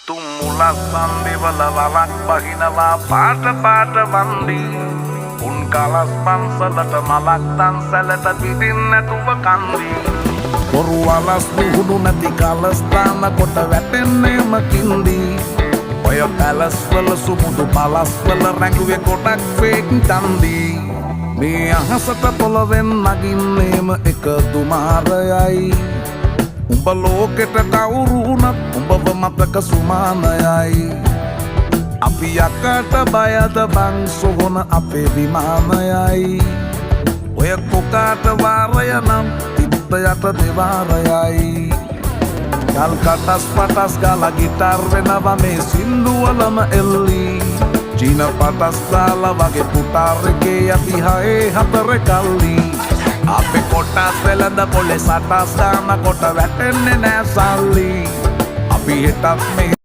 තුම්මුලස් සම්බිවල වලක් බහිනවා පාට පාට වන්දි උන් කලස් පන්සලට මලක් තන්සලට පිටින් නැතුව කන්දි බොරු වලස් නිහුණු නැති කලස්ථාන කොට වැටෙන්නේම කින්දි ඔය පැලස් වල සුමුදු පලස් වල රැඟුවේ කොටක් ෆේක් තන්දි මේ අහසට පොළවෙන් නගින්නේම එක දුමාරයයි උඹ ලෝකෙට කවුරු වුණත් උඹව මතක සුමානයයි අපි යකට බයද බං සොහොන අපේ විමානයයි ඔය කොකාට වාරය නම් තිත්ත යට දෙවාරයයි ගල් කටස් පටස් ගාලා ගිටාර් වෙනවා මේ සින්දුවලම එල්ලි චීන පටස් දාලා වගේ පුටාර් එකේ යටි හයේ හතර කල්ලි අපේ කොටස් වෙලඳ පොලේ සටස් දාන කොට වැටෙන්නේ නෑ සල්ලි අපි හිටත් මේ